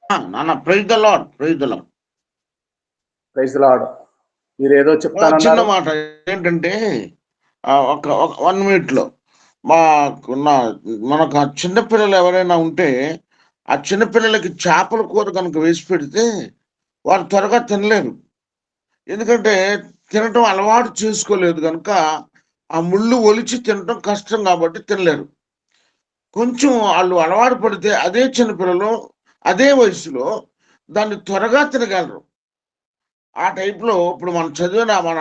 నాన్న praise the Lord, praise the Lord. Praise Lord. మీరు ఏదో చిన్న చెప్తానన్నారు. మాట ఏంటంటే ఒక 1 మినిట్లో మనకు ఆ చిన్నపిల్లలు ఎవరైనా ఉంటే ఆ చిన్నపిల్లలకి చేపల కూర కనుక వేసి పెడితే వారు త్వరగా తినలేరు. ఎందుకంటే తినటం అలవాటు చేసుకోలేదు కనుక ఆ ముళ్ళు ఒలిచి తినటం కష్టం కాబట్టి తినలేరు. కొంచెం వాళ్ళు అలవాటు పడితే అదే చిన్నపిల్లలు అదే వయసులో దాన్ని త్వరగా తినగలరు. ఆ టైప్లో ఇప్పుడు మనం చదివిన మన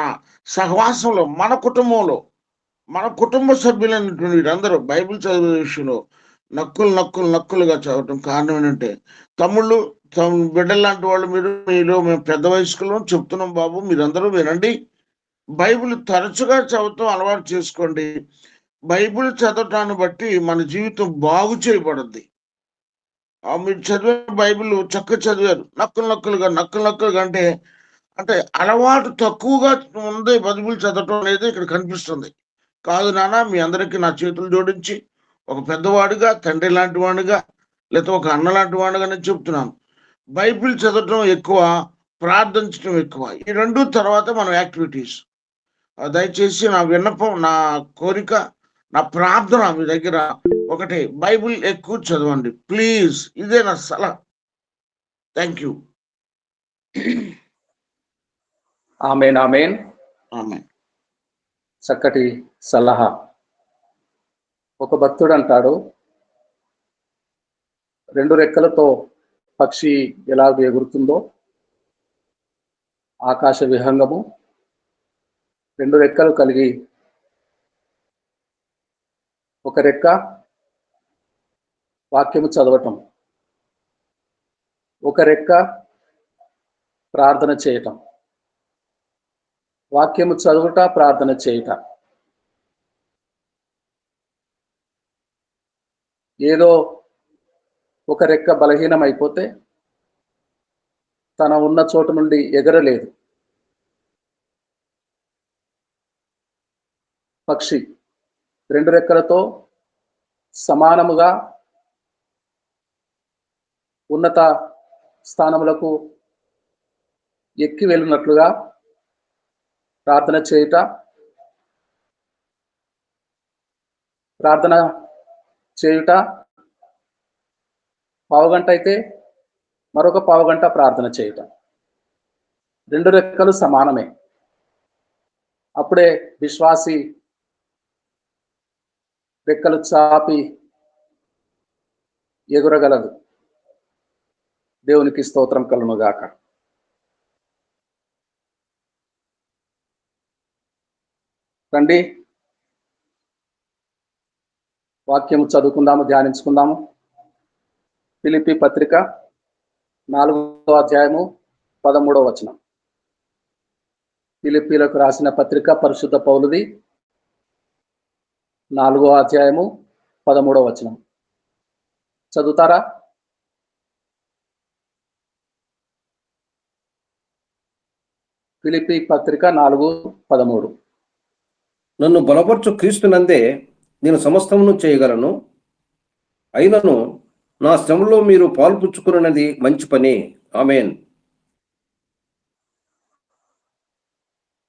సహవాసంలో మన కుటుంబ సభ్యులైనటువంటి వీరందరూ బైబిల్ చదివే విషయంలో నక్కులుగా చదవటం కారణం ఏంటంటే తమ్ముళ్ళు బిడ్డలు లాంటి వాళ్ళు మీలో మేము పెద్ద వయస్కులు చెప్తున్నాం బాబు, మీరందరూ వినండి. బైబిల్ తరచుగా చదవటం అలవాటు చేసుకోండి. బైబిల్ చదవటాన్ని బట్టి మన జీవితం బాగు చేయబడుద్ది. మీరు చదివే బైబిల్ చక్కగా చదివారు, నక్కులుగా అంటే అలవాటు తక్కువగా ఉంది బైబిల్ చదవటం అనేది ఇక్కడ కనిపిస్తుంది. కాదు నాన్న, మీ అందరికీ నా చేతులు జోడించి ఒక పెద్దవాడిగా, తండ్రి లాంటి వాడిగా, లేకపోతే ఒక అన్న లాంటి వాడిగా నేను చెప్తున్నాను. బైబిల్ చదవటం ఎక్కువ, ప్రార్థించడం ఎక్కువ. ఈ రెండు తర్వాత మనం యాక్టివిటీస్. దయచేసి నా విన్నపం, నా కోరిక, నా ప్రార్థన మీ దగ్గర ఒకటి, బైబిల్ ఎక్కువ చదవండి ప్లీజ్. ఇదే నా సలహా. Thank you. Amen, amen, amen. చక్కటి సలహా. ఒక భక్తుడు అంటాడు, 2 రెక్కలతో పక్షి ఎలా ఎగురుతుందో ఆకాశ విహంగము, 2 రెక్కలు కలిగి ఒక రెక్క వాక్యము చదవటం, ఒక రెక్క ప్రార్థన చేయటం. వాక్యము చదువుట, ప్రార్థన చేయుట. ఏదో ఒక రెక్క బలహీనమైపోతే తన ఉన్న చోటు నుండి ఎగరలేదు. పక్షి 2 రెక్కలతో సమానముగా ఉన్నత స్థానములకు ఎక్కి వెళ్ళినట్లుగా ప్రార్థన చేయుట, పావుగంట అయితే మరొక పావుగంట ప్రార్థన చేయుట. 2 రెక్కలు సమానమే. అప్పుడే విశ్వాసి రెక్కలు చాపి ఎగురగలదు. దేవునికి స్తోత్రం కలుగునుగాక. రండి, వాక్యం చదువుకుందాము, ధ్యానించుకుందాము. ఫిలిప్పీ పత్రిక 4వ అధ్యాయము 13వ వచనం. ఫిలిప్పీలకు రాసిన పత్రిక పరిశుద్ధ పౌలుది, 4వ అధ్యాయము 13వ వచనం. చదువుతారా? ఫిలిప్పీ పత్రిక 4:13. నన్ను బలపరచు క్రీస్తునందే నేను సమస్తమును చేయగలను, అయినను నా శ్రమలో మీరు పాల్పుచ్చుకున్నది మంచి పని. ఆమేన్.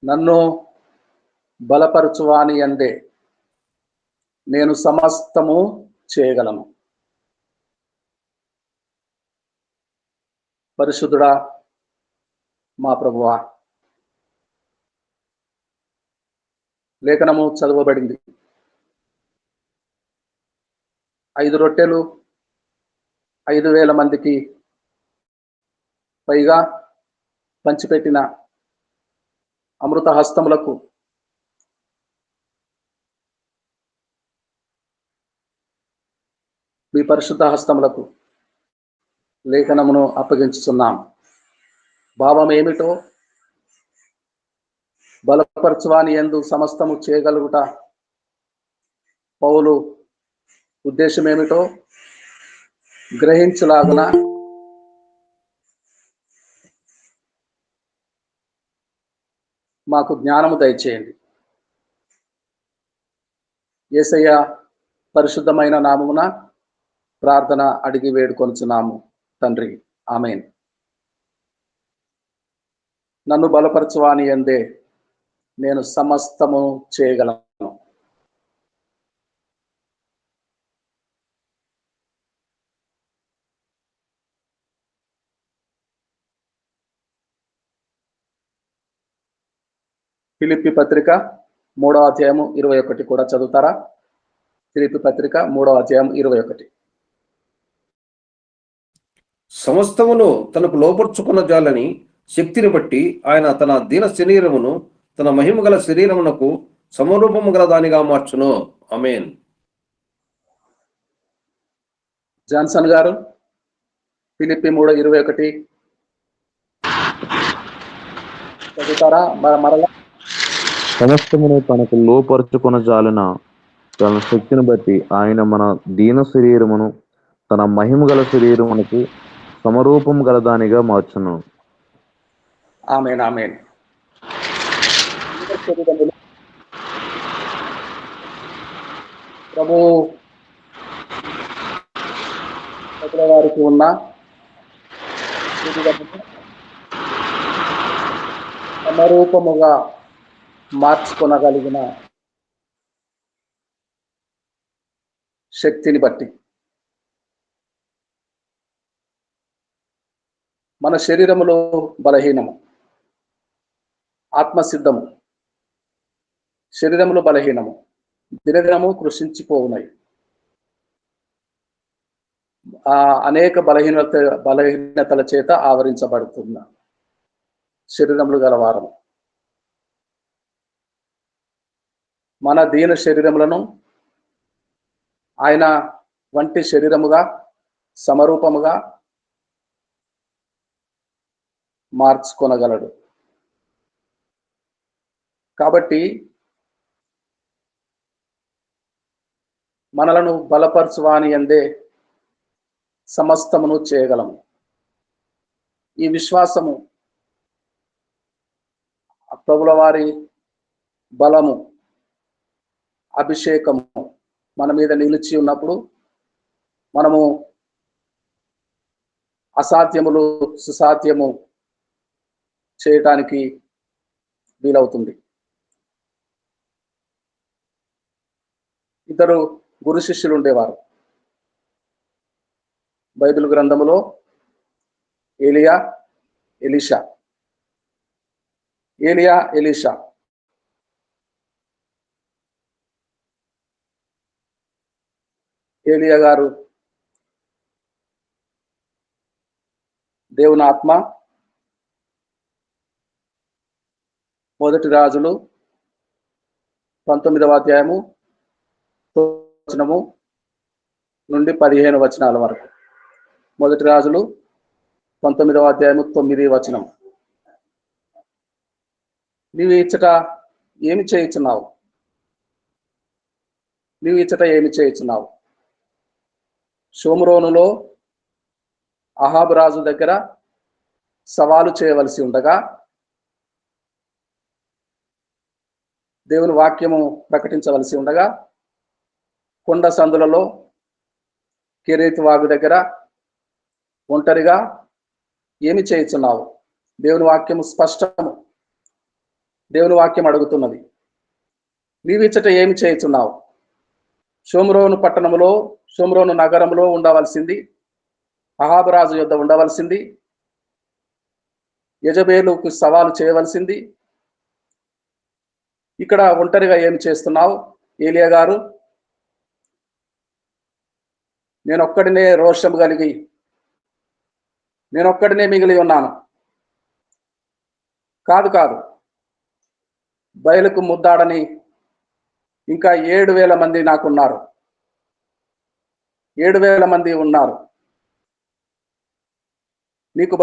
నన్ను బలపరచువాని అందే నేను సమస్తము చేయగలను. పరిశుద్ధుడా మా ప్రభువా, లేఖనము చదవబడింది. 5 రొట్టెలు 5,000 మందికి పైగా పంచిపెట్టిన అమృత హస్తములకు మీ పరిశుద్ధ హస్తములకు లేఖనమును అప్పగించుతున్నాం. భావం ఏమిటో, బలపరచువాని యందు సమస్తము చేయగలుగుట పౌలు ఉద్దేశం ఏమిటో గ్రహించలాగున మాకు జ్ఞానము దయచేయండి. యేసయ్య పరిశుద్ధమైన నామమున ప్రార్థన అడిగి వేడుకొనుచున్నాము తండ్రి. ఆమేన్. నన్ను బలపరచువాని యందే నేను సమస్తము చేయగలను. ఫిలిప్పీ పత్రిక 3వ అధ్యాయము 21 కూడా చదువుతారా? ఫిలిప్పీ పత్రిక 3వ అధ్యాయం 21. సమస్తమును తనకు లోపర్చుకున్న జాలని శక్తిని బట్టి ఆయన తన దీన శరీరమును తన మహిమ గల శరీరమునకు సమరూపము గల దానిగా మార్చును. ఆమేన్. జాన్సన్ గారు ఫిలిప్పీ 3:21 చదువుతారా? మరలా సమస్తమును తనకు లోపరుచుకొన జాలిన తన శక్తిని బట్టి ఆయన మన దీన శరీరమును తన మహిమ గల శరీరమునకు సమరూపం గలదానిగా మార్చును. ఆమేన్. ఆమేన్. శరీరములో ప్రభు వారికి ఉన్న శరీరమును సమరూపముగా మార్చుకొనగలిగిన శక్తిని బట్టి మన శరీరములో బలహీనము, ఆత్మసిద్ధము, శరీరములో బలహీనము, దినదినము కృషించిపోవున్నాయి. అనేక బలహీనతల చేత ఆవరించబడుతున్న శరీరములు గలవారము. మన దీన శరీరములను ఆయన వంటి శరీరముగా సమరూపముగా మార్చుకొనగలడు. కాబట్టి మనలను బలపరచువాని యందే సమస్తమును చేయగలము. ఈ విశ్వాసము ప్రభుల వారి బలము, అభిషేకము మన మీద నిలిచి ఉన్నప్పుడు మనము అసాధ్యములు సుసాధ్యము చేయటానికి వీలవుతుంది. ఇద్దరు గురు శిష్యులు ఉండేవారు బైబిల్ గ్రంథములో, ఏలియా, ఎలీషా. ఏలియా, ఎలీషా ఏలియా గారు దేవుని ఆత్మ మొదటి రాజులు 19వ అధ్యాయము వచనము నుండి 15 వచనాల వరకు. మొదటి రాజులు 19వ అధ్యాయము 9వ వచనం. నీవు ఇచ్చట ఏమి చేయుచున్నావు? నీవు ఇచ్చట ఏమి చేయుచున్నావు? షోమ్రోనులో అహాబు రాజు దగ్గర సవాలు చేయవలసి ఉండగా దేవుని వాక్యము ప్రకటించవలసి ఉండగా కొండ సందులలో కెరీతు వాగు దగ్గర ఒంటరిగా ఏమి చేయుచున్నావు? దేవుని వాక్యము స్పష్టము. దేవుని వాక్యం అడుగుతున్నది, నీవిచ్చట ఏమి చేయుచున్నావు? షోమ్రోను పట్టణములో, షోమ్రోను నగరంలో ఉండవలసింది, అహాబు రాజు యొద్ద ఉండవలసింది, యెజబేలుకు సవాలు చేయవలసింది. ఇక్కడ ఒంటరిగా ఏమి చేస్తున్నావు? ఏలియా గారు, నేనొక్కడినే రోషం కలిగి నేనొక్కడినే మిగిలి ఉన్నాను. కాదు కాదు, బయలుకు ముద్దాడని ఇంకా 7,000 మంది నాకున్నారు. 7,000 మంది ఉన్నారు. నీకు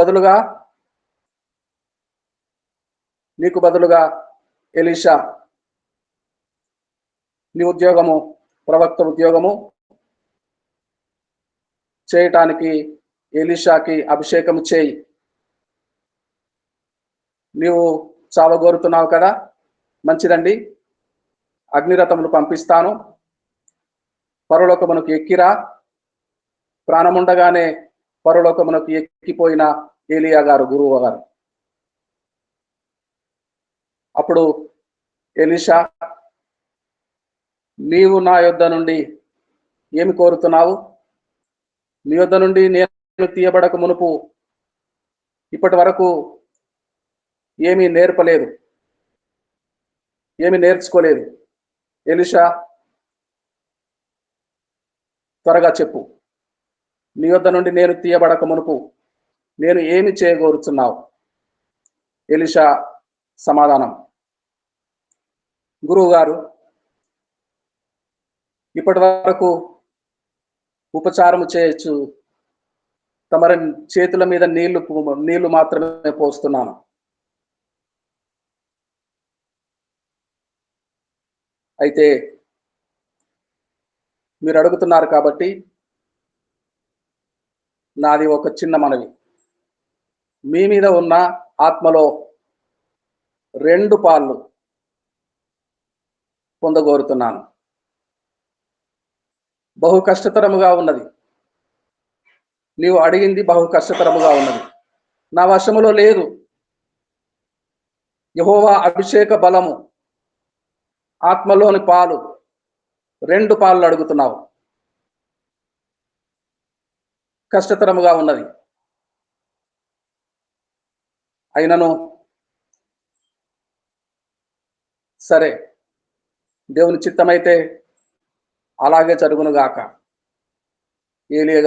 బదులుగా ఎలీషా నీ ఉద్యోగము, ప్రవక్త ఉద్యోగము చేయటానికి ఎలీషాకి అభిషేకము చేయి. నీవు చావగోరుతున్నావు కదా, మంచిదండి, అగ్నిరథములు పంపిస్తాను, పరలోకమునకు ఎక్కిరా, ప్రాణముండగానే పరలోకమునకు ఎక్కిపోయిన ఏలియా గారు, గురువు గారు. అప్పుడు ఎలీషా, నీవు నా యొద్ద నుండి ఏమి కోరుతున్నావు? నీ యొద్ద నుండి నేను తీయబడక మునుపు ఇప్పటి వరకు ఏమీ నేర్పలేదు, ఏమీ నేర్చుకోలేదు. ఎలీషా, త్వరగా చెప్పు, నీ యొద్ద నుండి నేను తీయబడక మునుపు నేను ఏమి చేయగోరుచున్నావు? ఎలీషా సమాధానం, గురువు గారు, ఇప్పటి వరకు ఉపచారము చేయొచ్చు, తమరి చేతుల మీద నీళ్లు మాత్రమే పోస్తున్నాను. అయితే మీరు అడుగుతున్నారు కాబట్టి నాది ఒక చిన్న మనవి. మీ మీద ఉన్న ఆత్మలో 2 పాళ్ళు పొందగోరుతున్నాను. బహు కష్టతరముగా ఉన్నది, నీవు అడిగింది బహు కష్టతరముగా ఉన్నది, నా వశములో లేదు. యెహోవా అభిషేక బలము, ఆత్మలోని పాలు, 2 పాలు అడుగుతున్నావు. కష్టతరముగా ఉన్నది. అయినను సరే, దేవుని చిత్తమైతే అలాగే జరుగునుగాక. ఏలియా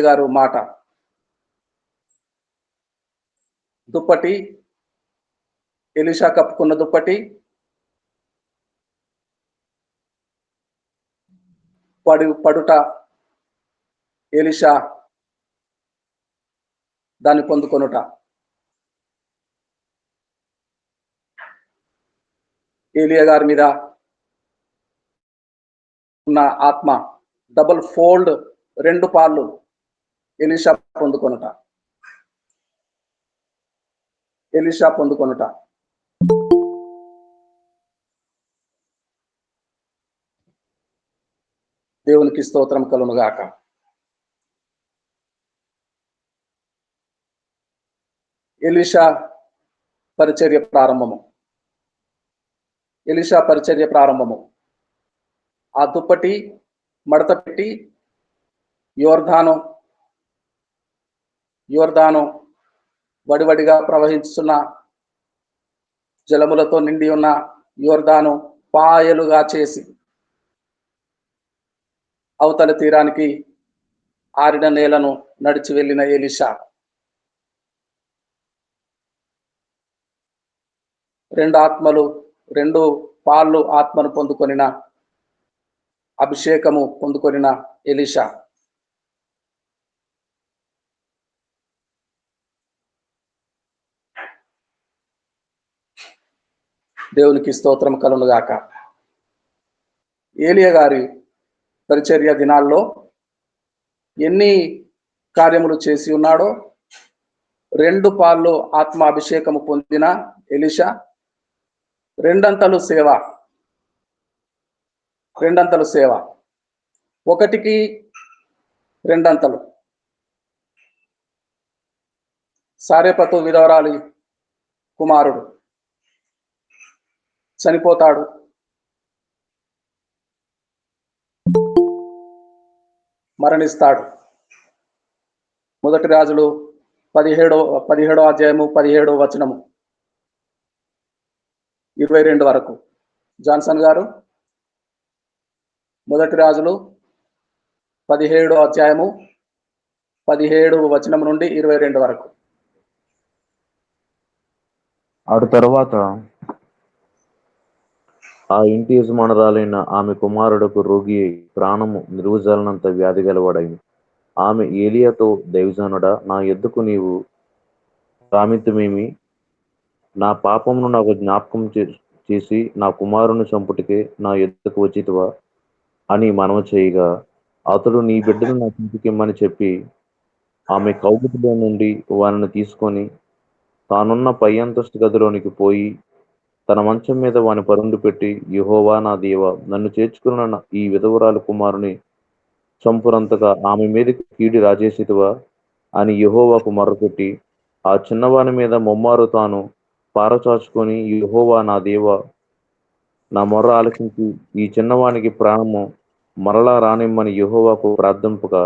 గారు మాట, దుప్పటి, ఎలీషా కప్పుకున్న దుప్పటి పడుట, ఎలీషా దాన్ని పొందుకొనుట. ఏలియా గారి మీద ఉన్న ఆత్మ డబుల్ ఫోల్డ్, 2 పాళ్ళు ఎలీషా పొందుకొనుట. దేవునికి స్తోత్రం కలుగునుగాక. ఎలీషా పరిచర్య ప్రారంభము. ఆ దుప్పటి మడత పెట్టి యోర్దాను వడివడిగా ప్రవహించుతున్న జలములతో నిండి ఉన్న యోర్దాను పాయలుగా చేసి అవతల తీరానికి ఆరిన నేలను నడిచి వెళ్ళిన ఎలీషా 2 పాళ్ళు ఆత్మను పొందుకొనిన, అభిషేకము పొందుకొనిన ఎలీషా దేవునికి స్తోత్రం కలుగునుగాక. ఏలియా గారి పరిచర్య దినాల్లో ఎన్ని కార్యములు చేసి ఉన్నాడో, 2 పాళ్ళు ఆత్మ అభిషేకము పొందిన ఎలీషా 2 అంతలు సేవ, 1కి 2 అంతలు. సారెపతు విధవరాలి కుమారుడు చనిపోతాడు. మరణిస్తాడు. 1 రాజులు 17వ అధ్యాయము 17వ వచనము 22 వరకు. జాన్సన్ గారు, 1 రాజులు 17వ అధ్యాయము 17వ వచనం నుండి 22 వరకు. అటు తరువాత ఆ ఇంటి యజమానురాలైన ఆమె కుమారుడుకు రోగి అయి ప్రాణము నిలువజాలనంత వ్యాధి గలవాడైన. ఆమె ఏలియాతో, దైవజనుడా, నా యొద్దకు నీవు రామిత్తుమేమి? నా పాపమును నాకు జ్ఞాపకం చేసి నా కుమారుని చంపుటకే నా యొద్దకు వచ్చితివా అని మనవి చేయగా, అతడు, నీ బిడ్డను నా ఇంటికిమ్మని చెప్పి ఆమె కౌగిటిలో నుండి వానిని తీసుకొని తానున్న పై అంతస్తు గదిలోనికి పోయి తన మంచం మీద వాని పరుండు పెట్టి, యెహోవా నా దేవా, నన్ను చేర్చుకున్న ఈ విధవరాలు కుమారుని చంపునంతగా ఆమె మీదకి కీడి రాజేసితివా అని యెహోవాకు మొర్రపెట్టి ఆ చిన్నవాని మీద ముమ్మారు తాను పారచాచుకొని, యెహోవా నా దేవా, నా మొర్ర ఆలకించి ఈ చిన్నవానికి ప్రాణము మరలా రానిమ్మని యెహోవాకు ప్రార్థింపగా,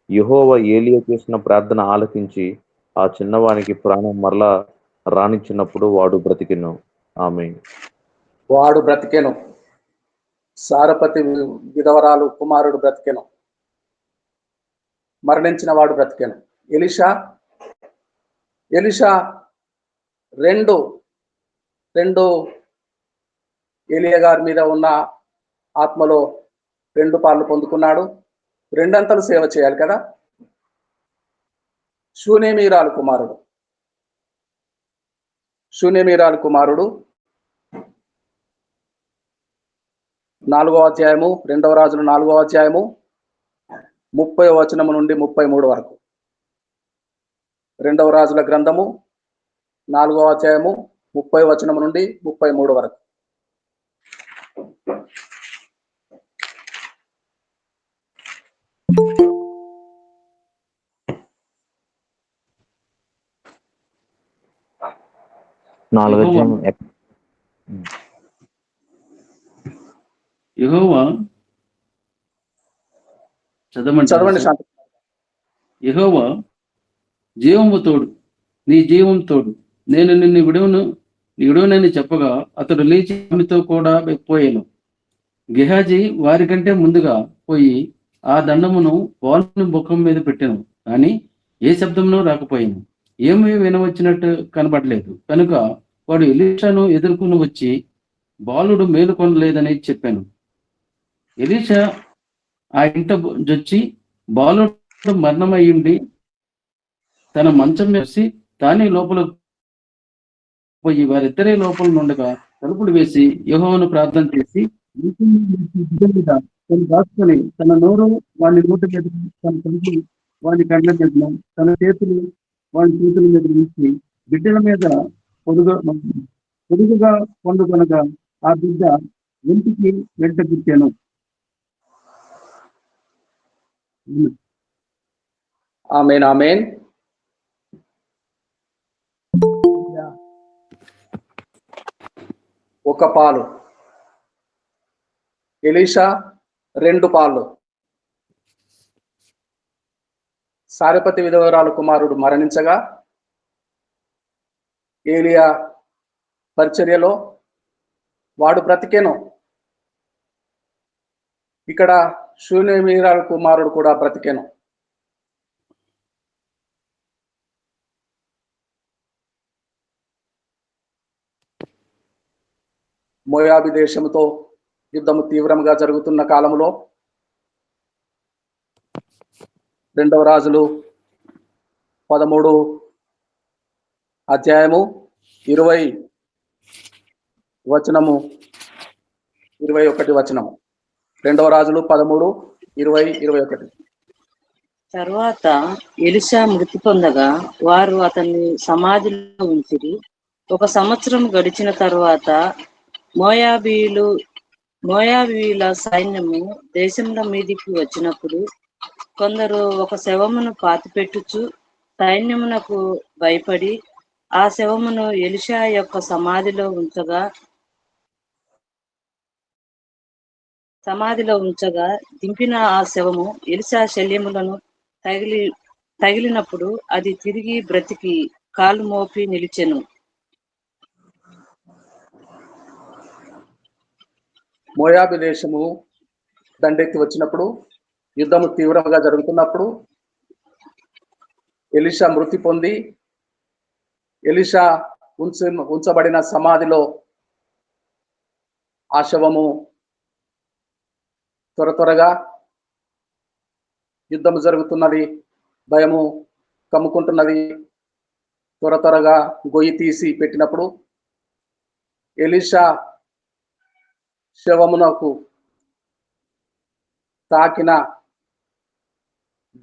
యెహోవా ఏలీయా చేసిన ప్రార్థన ఆలకించి ఆ చిన్నవానికి ప్రాణం మరలా రానిచ్చినప్పుడు వాడు బ్రతికెను. ఆమేన్. వాడు బ్రతికెను. సారపతి విధవరాలు కుమారుడు బ్రతికెను. మరణించిన వాడు బ్రతికెను. ఎలీషా రెండు ఏలియా గారి మీద ఉన్న ఆత్మలో 2 పాలు పొందుకున్నాడు. 2 అంతలు సేవ చేయాలి కదా. షూనేమీరాలు కుమారుడు 4వ అధ్యాయము, 2వ రాజుల 4వ అధ్యాయము 30వ వచనము నుండి 33 వరకు. 2వ రాజుల గ్రంథము 4వ అధ్యాయము 30వ వచనము నుండి 33 వరకు. యెహోవా చదవండి శాంతి. యెహోవా జీవము తోడు, నీ జీవం తోడు, నేను నిన్ను విడువనని చెప్పగా అతడు లేచి ఆమెతో కూడా పోయాను. గెహాజీ వారి కంటే ముందుగా పోయి ఆ దండమును బాలుని ముఖం మీద పెట్టాను, కానీ ఏ శబ్దమునో రాకపోయాను. ఏమీ వినవచ్చినట్టు కనబడలేదు. కనుక వాడు ఎలీషాను ఎదుర్కొని వచ్చి బాలుడు మేలుకొనలేదని చెప్పాను. ఎలీషా ఆ ఇంట జొచ్చి బాలుడు మరణమయ్యుండి తన మంచం వేసి తానే లోపల పోయి వారిద్దరే లోపల నుండగా తలుపులు వేసి యెహోవాను ప్రార్థన చేసి తను దాచుకొని తన నోరు వాని నోటి మీద, తన కళ్ళు వాని కళ్ళ మీద, తన చేతులు వాని చేతుల మీద ఉంచి బిడ్డల మీద పొడుగుగా పొందుకొనగా ఆ బిడ్డ ఇంటికి వెంట పుట్టాను. ఆమేన్. ఒక పాలు. ఎలీషా 2 పాలు. సారెపతి విధవరాలు కుమారుడు మరణించగా ఏలియా పరిచర్యలో వాడు బ్రతికెను. ఇక్కడ షూనేమీరాలు కుమారుడు కూడా బ్రతికెను. మోయాబు దేశముతో యుద్ధము తీవ్రంగా జరుగుతున్న కాలంలో 2వ రాజులు 13 అధ్యాయము 20 వచనము 21 వచనము. 2వ రాజులు 13, 20, 21. తరువాత ఎలీషా మృతి పొందగా వారు అతన్ని సమాధిలో ఉంచిరి. 1 సంవత్సరం గడిచిన తరువాత మోయాబీయుల సైన్యము దేశంలో మీదికి వచ్చినప్పుడు కొందరు ఒక శవమును పాతిపెట్టుచు సైన్యమునకు భయపడి ఆ శవమును ఎలీషా యొక్క సమాధిలో ఉంచగా దింపిన ఆ శవము ఎలీషా శల్యములను తగిలినప్పుడు అది తిరిగి బ్రతికి కాలు మోపి నిలిచెను. మోయాబు దేశము దండెత్తి వచ్చినప్పుడు, యుద్ధము తీవ్రంగా జరుగుతున్నప్పుడు ఎలీషా మృతి పొంది ఎలీషా ఉంచబడిన సమాధిలో ఆ శవము త్వరగా యుద్ధము జరుగుతున్నది, భయము కమ్ముకుంటున్నది. త్వరగా గొయ్యి తీసి పెట్టినప్పుడు ఎలీషా శవమునకు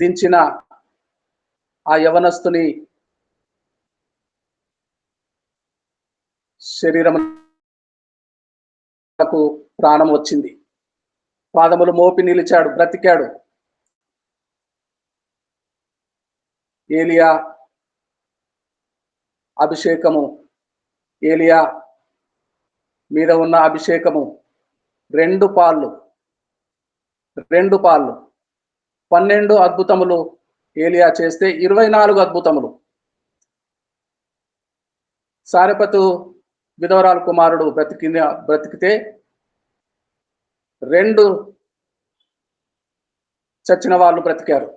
దించిన ఆ యవనస్తుని శరీరమునకు ప్రాణం వచ్చింది. పాదములు మోపి నిలిచాడు, బ్రతికాడు. ఏలియా అభిషేకము, ఏలియా మీద ఉన్న అభిషేకము 2 పాళ్ళు 12 అద్భుతములు ఏలియా చేస్తే 24 అద్భుతములు. సారెపతు విధవరాలు కుమారుడు బ్రతికితే 2 చచ్చిన వాళ్ళు బ్రతికారు.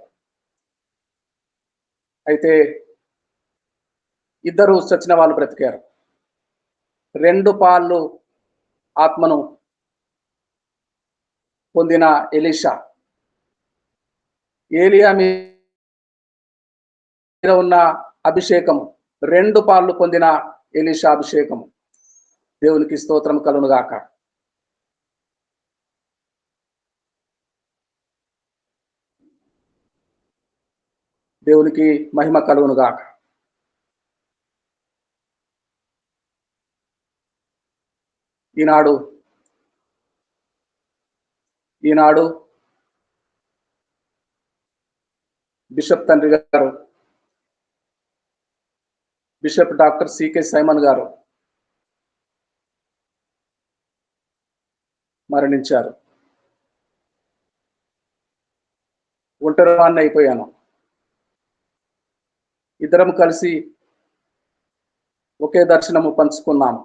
అయితే 2 చచ్చిన వాళ్ళు బ్రతికారు. 2 పాళ్ళు ఆత్మను పొందిన ఎలీషా, ఏలియా మీద ఉన్న అభిషేకము 2 పాళ్ళు పొందిన ఎలీషా అభిషేకము. దేవునికి స్తోత్రం కలుగును గాక. దేవునికి మహిమ కలుగును గాక. ఈనాడు బిషప్ తండ్రి గారు, బిషప్ డాక్టర్ సికే సైమన్ గారు మరణించారు. ఒంటరివాణ్ణి అయిపోయాను. ఇద్దరం కలిసి ఒకే దర్శనము పంచుకున్నాము.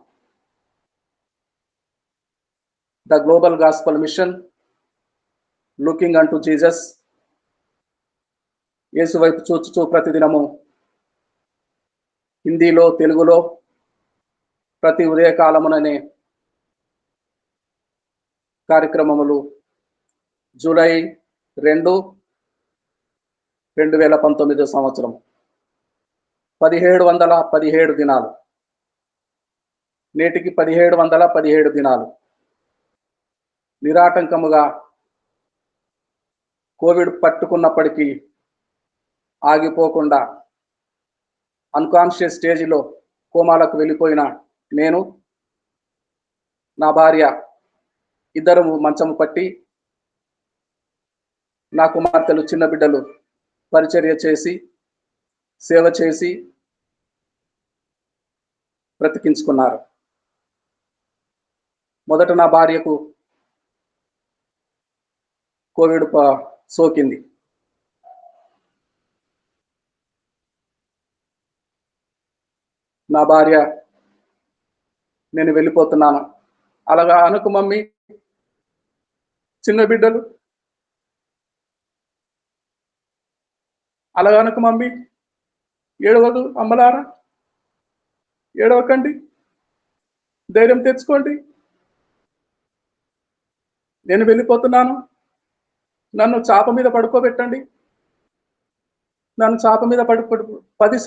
The global gospel mission, looking unto Jesus. యేసు వైపు చూచుచూ ప్రతిదినము హిందీలో, తెలుగులో ప్రతి ఉదయకాలముననే కార్యక్రమములు జూలై 2, 2019 సంవత్సరం 1717 దినాలు, నేటికి 1717 దినాలు నిరాటంకముగా కోవిడ్ పట్టుకున్నప్పటికీ ఆగిపోకుండా అన్కాన్షియస్ స్టేజిలో కోమాలకు వెళ్ళిపోయిన నేను, నా భార్య ఇద్దరము మంచము పట్టి, నా కుమార్తెలు చిన్న బిడ్డలు పరిచర్య చేసి, సేవ చేసి బ్రతికించుకున్నారు. మొదట నా భార్యకు కోవిడ్ సోకింది. నా భార్య, నేను వెళ్ళిపోతున్నాను, అలాగా అనుకు మమ్మీ, చిన్న బిడ్డలు అలాగా అనుకు మమ్మీ, ఏడవదు అమ్మలారా, ఏడవకండి, ధైర్యం తెచ్చుకోండి, నేను వెళ్ళిపోతున్నాను, నన్ను చాప మీద పడుకోబెట్టండి, నన్ను చాప మీద 10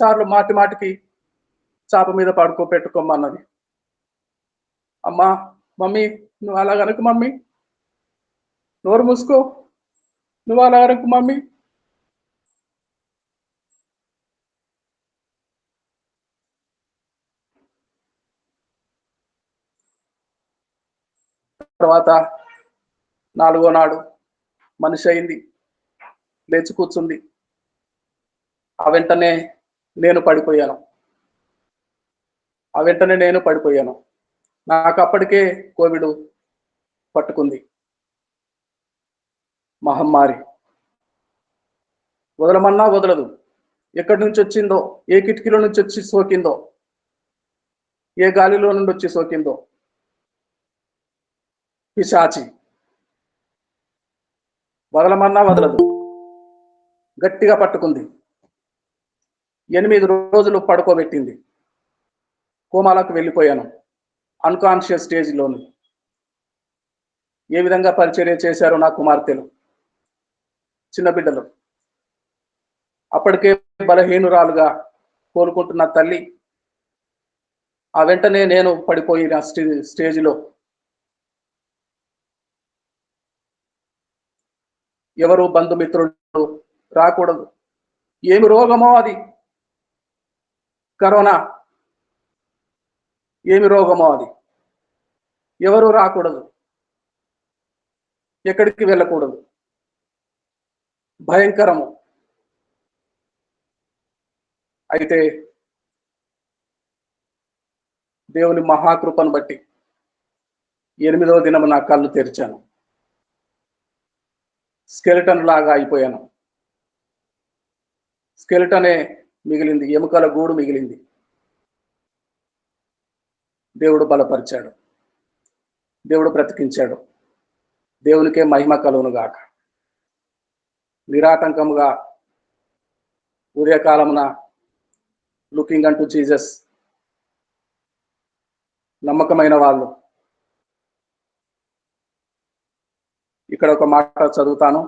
సార్లు మాటికి చాప మీద పడుకోబెట్టుకోమన్నది. అమ్మా, మమ్మీ, నువ్వు అలా కనుక మమ్మీ, నోరు మూసుకో, నువ్వు అలా కనుక మమ్మీ. తర్వాత 4వ నాడు మనిషి అయింది, లేచి కూర్చుంది. ఆ వెంటనే నేను పడిపోయాను. నాకు అప్పటికే కోవిడ్ పట్టుకుంది, మహమ్మారి. వదలమన్నా వదలదు. ఎక్కడి నుంచి వచ్చిందో, ఏ కిటికీలో నుంచి వచ్చి సోకిందో, ఏ గాలిలో నుండి వచ్చి సోకిందో, పిశాచి వదలమన్నా వదలదు, గట్టిగా పట్టుకుంది. 8 రోజులు పడుకోబెట్టింది. కోమాలకు వెళ్ళిపోయాను, అన్కాన్షియస్ స్టేజ్లోని. ఏ విధంగా పరిచర్య చేశారో నా కుమార్తెలు, చిన్న బిడ్డలు. అప్పటికే బలహీనురాలుగా కోలుకుంటున్న తల్లి, ఆ వెంటనే నేను పడిపోయిన స్టేజిలో ఎవరు బంధుమిత్రులు రాకూడదు. ఏమి రోగమో అది, కరోనా ఏమి రోగమో అది, ఎవరు రాకూడదు, ఎక్కడికి వెళ్ళకూడదు. భయంకరము. అయితే దేవుని మహాకృపను బట్టి 8వ దినము నా కళ్ళు తెరిచాను. స్కెలిటన్ లాగా అయిపోయాను. స్కెలిటనే మిగిలింది, ఎముకల గూడు మిగిలింది. దేవుడు బలపరిచాడు, దేవుడు బ్రతికించాడు. దేవునికే మహిమ కలుగును గాక. నిరాటంకముగా ఉదయకాలమున లుకింగ్ అంటూ జీసస్ నమ్మకమైన వాళ్ళు. ఇక్కడ ఒక మాట చదువుతాను.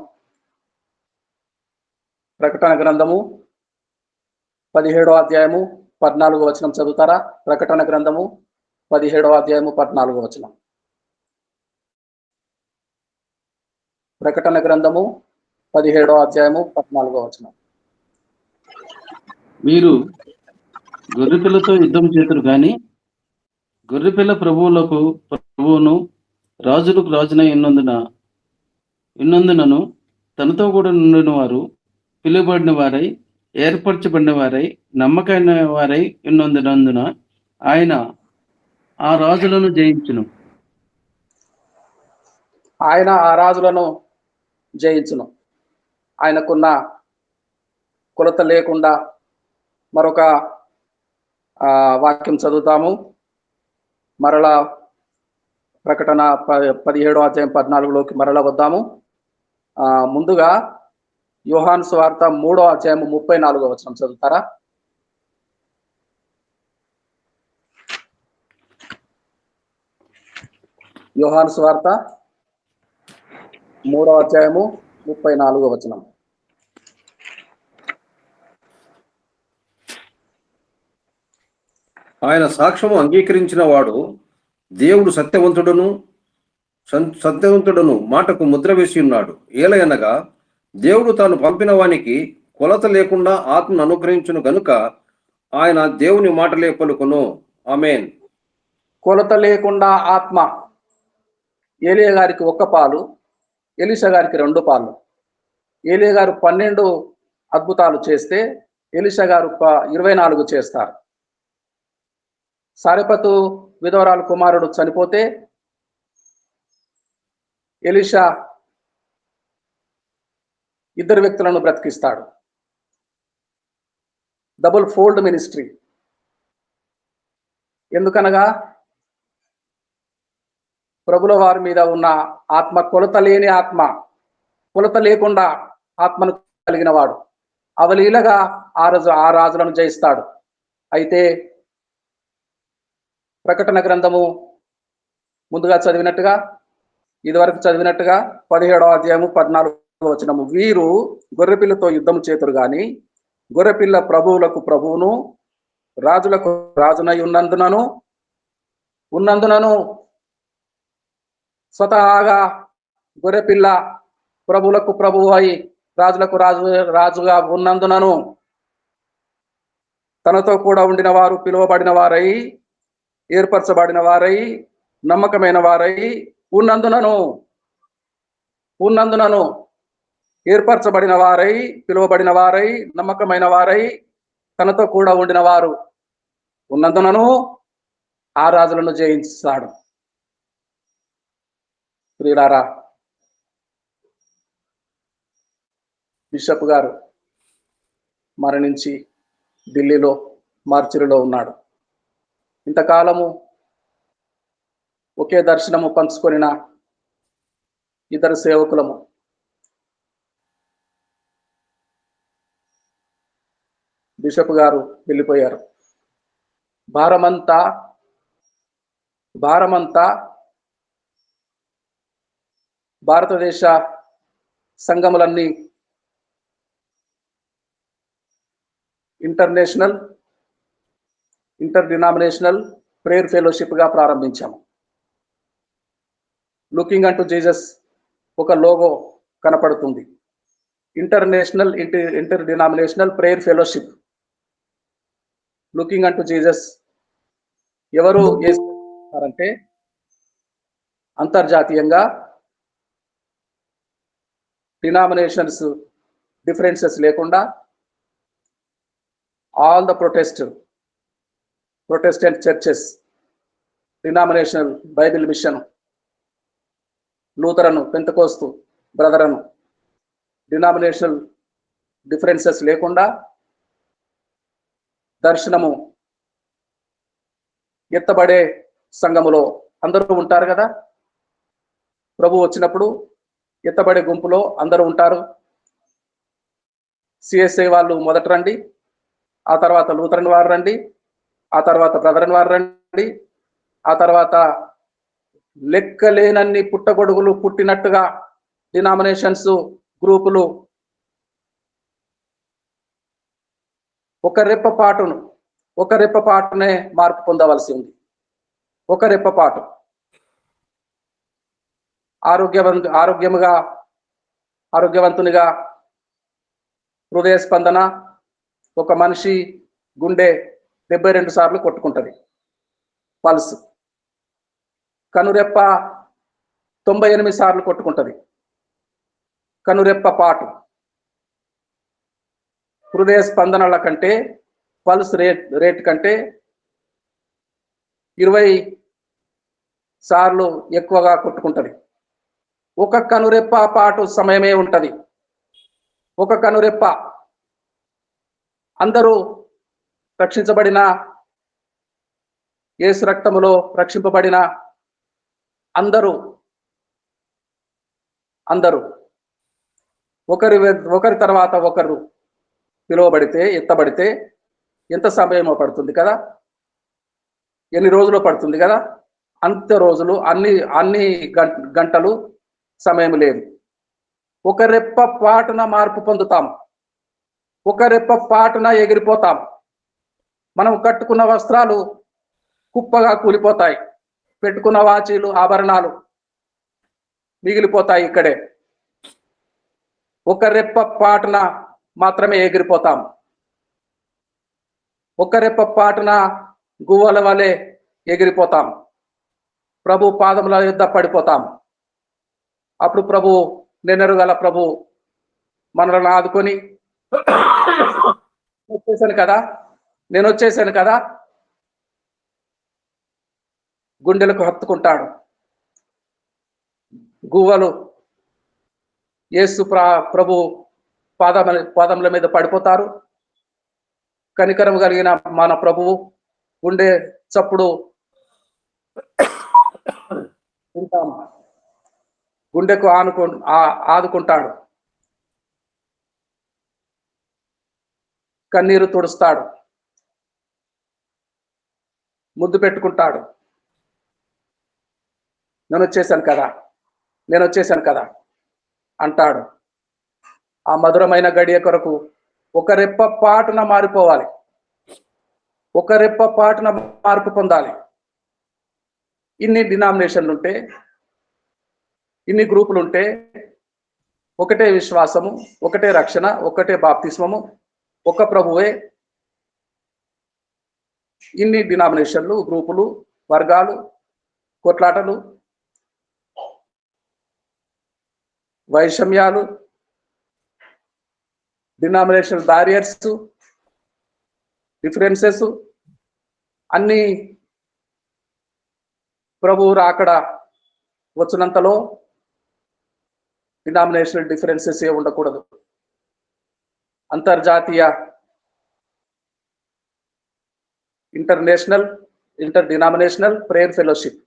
ప్రకటన గ్రంథము 17వ అధ్యాయము 14వ వచనం చదువుతారా? ప్రకటన గ్రంథము 17వ అధ్యాయము 14వ వచనం. ప్రకటన గ్రంథము 17వ అధ్యాయము 14వ వచనం. మీరు గొర్రెపిల్లతో యుద్ధం చేతురు గాని గొర్రెపిల్ల ప్రభువును రాజులకు రాజునై ఉన్నందునను తనతో కూడా నుండిన వారు పిలువబడిన వారై ఏర్పరచబడిన వారై నమ్మకమైన వారై ఉన్నందున ఆయన ఆ రాజులను జయించును. ఆయన ఆ రాజులను జయించును. ఆయనకున్న కొలత లేకుండా మరొక వాక్యం చదువుతాము. మరలా ప్రకటన 17వ అధ్యాయం 14లోకి మరలా వద్దాము. ముందుగా యోహాను సువార్త 3వ అధ్యాయం 34వ వచనం చదువుతారా? యోహాను సువార్త 3వ అధ్యాయము 34వ వచనం. ఆయన సాక్ష్యము అంగీకరించిన వాడు దేవుడు సత్యవంతుడును మాటకు ముద్ర వేసి ఉన్నాడు. ఏలయనగా దేవుడు తాను పంపిన వానికి కొలత లేకుండా ఆత్మను అనుగ్రహించును గనుక ఆయన దేవుని మాటలే పలుకును. ఆమేన్. కొలత లేకుండా ఆత్మ. ఏలియా గారికి 1 పాలు, ఎలీషా గారికి 2 పాలు. ఏలియా గారు 12 అద్భుతాలు చేస్తే ఎలీషా గారు 24 చేస్తారు. సారెపతు విధవరాలు కుమారుడు చనిపోతే ఎలీషా 2 వ్యక్తులను బ్రతికిస్తాడు. Double fold ministry. ఎందుకనగా ప్రభుల వారి మీద ఉన్న ఆత్మ కొలత లేని ఆత్మ, కొలత లేకుండా ఆత్మను కలిగిన వాడు అవలీలగా ఆ రాజులను జయిస్తాడు. అయితే ప్రకటన గ్రంథము ముందుగా చదివినట్టుగా, ఇదివరకు చదివినట్టుగా 17వ అధ్యాయము 14వ వచనము, వీరు గొర్రెపిల్లతో యుద్ధము చేతురు గాని గొర్రెపిల్ల ప్రభువులకు ప్రభువును రాజులకు రాజునై ఉన్నందునను స్వతహాగా గొర్రెపిల్ల ప్రభువులకు ప్రభువు అయి రాజులకు రాజుగా ఉన్నందునను తనతో కూడా ఉండిన వారు పిలువబడిన వారై ఏర్పరచబడిన వారై నమ్మకమైన వారై ఉన్నందునను ఏర్పరచబడిన వారై పిలువబడిన వారై నమ్మకమైన వారై తనతో కూడా ఉండిన వారు ఉన్నందునను ఆ రాజులను జయించాడు. ప్రియులారా, బిషప్ గారు మరణించి ఢిల్లీలో మార్చిలో ఉన్నాడు. ఇంతకాలము ఒకే దర్శనము పంచుకొనిన ఇద్దరు సేవకులము బిషప్ గారు వెళ్ళిపోయారు. భారమంతా భారతదేశ సంఘములన్నీ ఇంటర్ డినామినేషనల్ ప్రేయర్ ఫెలోషిప్ గా ప్రారంభించాము. లుకింగ్ అంటూ జీసస్ ఒక లోగో కనపడుతుంది. Inter denominational prayer fellowship. Looking అంటూ జీసస్ ఎవరు అంటే అంతర్జాతీయంగా డినామినేషన్స్ డిఫరెన్సెస్ లేకుండా all the Protestant churches, denominational Bible mission, Lutheran, Pentecost brethren, denominational differences లేకుండా దర్శనము ఎత్తబడే సంఘములో అందరూ ఉంటారు కదా. ప్రభు వచ్చినప్పుడు ఎత్తబడే గుంపులో అందరూ ఉంటారు. సిఎస్ఐ వాళ్ళు మొదట రండి, ఆ తర్వాత లూథరన్ వారు రండి, ఆ తర్వాత బ్రదరన్ వారు రండి, ఆ తర్వాత లెక్కలేనన్ని పుట్టగొడుగులు పుట్టినట్టుగా డినామినేషన్స్, గ్రూపులు ఒక రెప్పపాటునే మార్పు పొందవలసి ఉంది. ఒక రెప్పపాటు ఆరోగ్యవంతునిగా హృదయ స్పందన ఒక మనిషి గుండె 72 సార్లు కొట్టుకుంటది. పల్స్ కనురెప్ప 98 సార్లు కొట్టుకుంటది. కనురెప్ప పాటు హృదయ స్పందనల కంటే పల్స్ రేట్ కంటే 20 సార్లు ఎక్కువగా కొట్టుకుంటది. ఒక కనురెప్ప పాటు సమయమే ఉంటది. ఒక కనురెప్ప అందరూ రక్షించబడిన, యేసు రక్తములో రక్షింపబడిన అందరూ ఒకరి తర్వాత ఒకరు పిలువబడితే, ఎత్తబడితే ఎంత సమయమో పడుతుంది కదా, ఎన్ని రోజులు పడుతుంది కదా. అంత రోజులు, అన్ని గంటలు సమయం లేదు. ఒక రెప్ప పాటున మార్పు పొందుతాం. ఒక రెప్ప పాటున ఎగిరిపోతాం. మనం కట్టుకున్న వస్త్రాలు కుప్పగా కూలిపోతాయి. పెట్టుకున్న వాచీలు, ఆభరణాలు మిగిలిపోతాయి ఇక్కడే. ఒక రెప్ప పాటున మాత్రమే ఎగిరిపోతాం. ఒక రెప్ప పాటున గువ్వల వలె ఎగిరిపోతాం. ప్రభు పాదముల యొద్ద పడిపోతాం. అప్పుడు ప్రభు, నెనరుగల ప్రభు మనలను ఆదుకొని, నేను వచ్చేసాను కదా గుండెలకు హత్తుకుంటాడు. గువ్వలు యేసు ప్రభు పాదముల మీద పడిపోతారు. కనికరం కలిగిన మన ప్రభువు గుండె చప్పుడు గుండెకు ఆదుకుంటాడు. కన్నీరు తుడుస్తాడు. ముద్దు పెట్టుకుంటాడు. నేను వచ్చేసాను కదా అంటాడు. ఆ మధురమైన గడియ కొరకు ఒక రెప్ప పాటున మారిపోవాలి. ఒక రెప్ప పాటున మార్పు పొందాలి. ఇన్ని డినామినేషన్లు ఉంటే, ఇన్ని గ్రూపులు ఉంటే, ఒకటే విశ్వాసము, ఒకటే రక్షణ, ఒకటే బాప్తిస్మము, ఒక ప్రభువే. ఇన్ని డినామినేషన్లు, గ్రూపులు, వర్గాలు, కొట్లాటలు, వైషమ్యాలు, డినామినేషనల్ బ్యారియర్స్, డిఫరెన్సెస్ అన్ని ప్రభువు రాకడ వచ్చినంతలో డినామినేషనల్ డిఫరెన్సెస్ ఏ ఉండకూడదు. అంతర్జాతీయ, ఇంటర్ డినామినేషనల్ ప్రేయర్ ఫెలోషిప్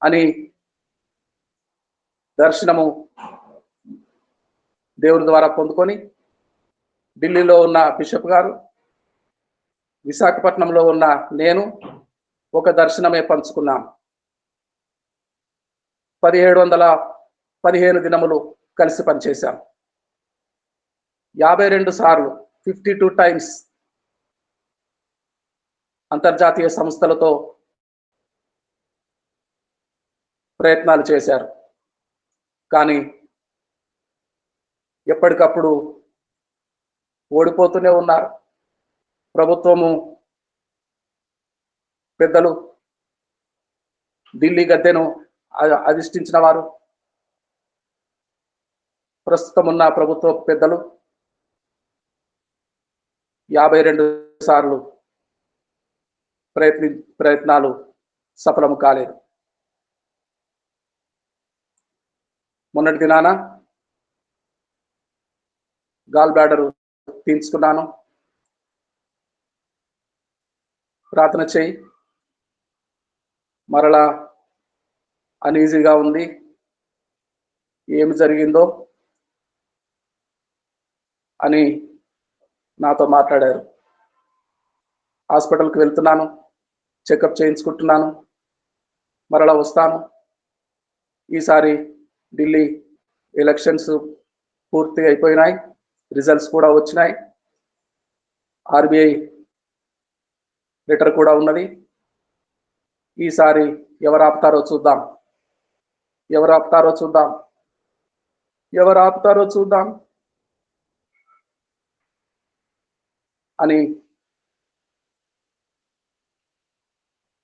అని దర్శనము దేవుని ద్వారా పొందుకొని, ఢిల్లీలో ఉన్న బిషప్ గారు, విశాఖపట్నంలో ఉన్న నేను ఒక దర్శనమే పంచుకున్నాం. 1715 దినములు కలిసి పనిచేశాం. 52 సార్లు 52 టైమ్స్ అంతర్జాతీయ సంస్థలతో ప్రయత్నాలు చేశారు. కానీ ఎప్పటికప్పుడు ఓడిపోతూనే ఉన్నారు. ప్రభుత్వము పెద్దలు, ఢిల్లీ గద్దెను అధిష్ఠించిన వారు, ప్రస్తుతం ఉన్న ప్రభుత్వ పెద్దలు 52 సార్లు ప్రయత్నాలు సఫలము కాలేదు. మొన్నటి దినాన గాల్ బ్లాడర్ తీయించుకున్నాను. ప్రార్థన చేయి, మరలా అన్ఈజీగా ఉంది, ఏమి జరిగిందో అని నాతో మాట్లాడారు. హాస్పిటల్కి వెళ్తున్నాను, చెకప్ చేయించుకుంటున్నాను, మరలా వస్తాను. ఈసారి ఢిల్లీ ఎలక్షన్స్ పూర్తి అయిపోయినాయి, రిజల్ట్స్ కూడా వచ్చినాయి, ఆర్బీఐ లెటర్ కూడా ఉన్నది. ఈసారి ఎవరు ఆపుతారో చూద్దాం, ఎవరు ఆపుతారో చూద్దాం, ఎవరు ఆపుతారో చూద్దాం అని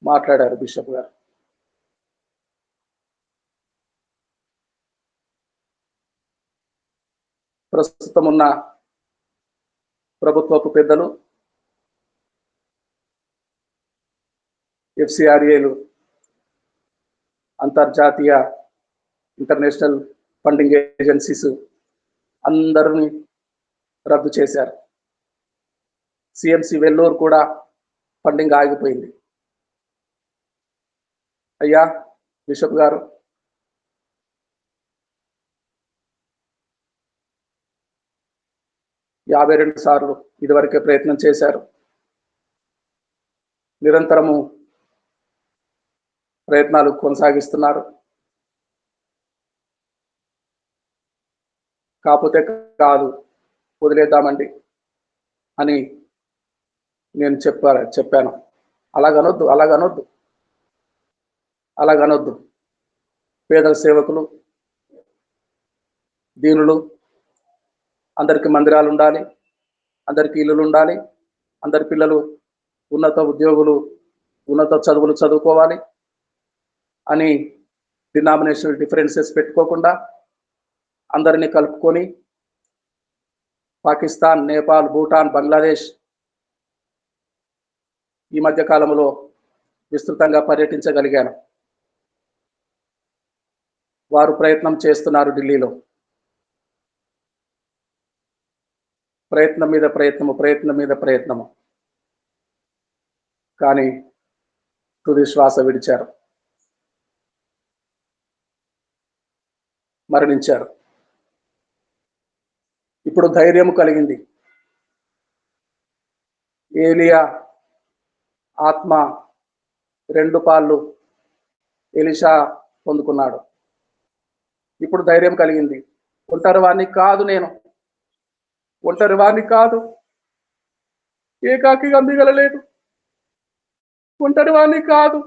మాట్లాడారు బిషప్ గారు. ప్రస్తుతం ఉన్న ప్రభుత్వపు పెద్దలు, ఎఫ్సిఆర్ఏలు, అంతర్జాతీయ ఇంటర్నేషనల్ ఫండింగ్ ఏజెన్సీస్ అందరినీ రద్దు చేశారు. సిఎంసి వెల్లూరు కూడా ఫండింగ్ ఆగిపోయింది. అయ్యా బిషప్ గారు, యాభై 52 సార్లు ఇదివరకే ప్రయత్నం చేశారు. నిరంతరము ప్రయత్నాలు కొనసాగిస్తున్నారు. కాకపోతే కాదు, వదిలేద్దామండి అని నేను చెప్పాను. అలాగనొద్దు. పేదల సేవకులు, దీనులు, అందరికి మందిరాలు ఉండాలి, అందరికి ఇల్లులు ఉండాలి, అందరి పిల్లలు ఉన్నత ఉద్యోగులు, ఉన్నత చదువులు చదువుకోవాలి అని డినామినేషనల్ డిఫరెన్సెస్ పెట్టుకోకుండా అందరినీ కలుపుకొని పాకిస్తాన్, నేపాల్, భూటాన్, బంగ్లాదేశ్ ఈ మధ్య కాలంలో విస్తృతంగా పర్యటించగలిగాను. వారు ప్రయత్నం చేస్తున్నారు ఢిల్లీలో. ప్రయత్నం మీద ప్రయత్నము, కానీ తుది శ్వాస విడిచారు, మరణించారు. ఇప్పుడు ధైర్యం కలిగింది. ఏలియా ఆత్మ 2 పాళ్ళు ఎలీషా పొందుకున్నాడు. ఇప్పుడు ధైర్యం కలిగింది. ఒంటరివాణ్ణి కాదు, ఏకాకిగా మిగలలేదు, ఒంటరివాణ్ణి కాదు.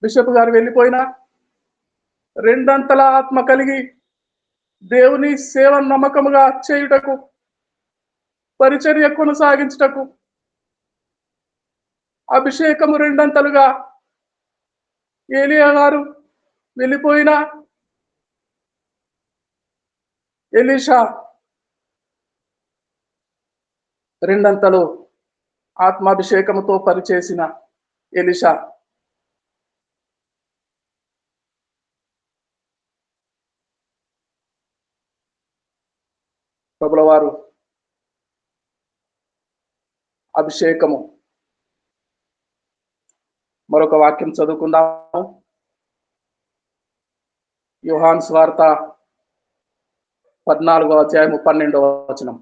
బిషప్ గారు వెళ్ళిపోయినా 2 ఆత్మ కలిగి దేవుని సేవ నమ్మకముగా చేయుటకు, పరిచర్య కొనసాగించుటకు, అభిషేకము 2 ఏలియా గారు వెళ్ళిపోయినా ఎలీషా 2 ఆత్మాభిషేకముతో పరిచేసిన ఎలీషా ప్రభుల వారు అభిషేకము. మరొక వాక్యం చదువుకుందాము. యోహాను సువార్త 14వ అధ్యాయం 12వ వచనం.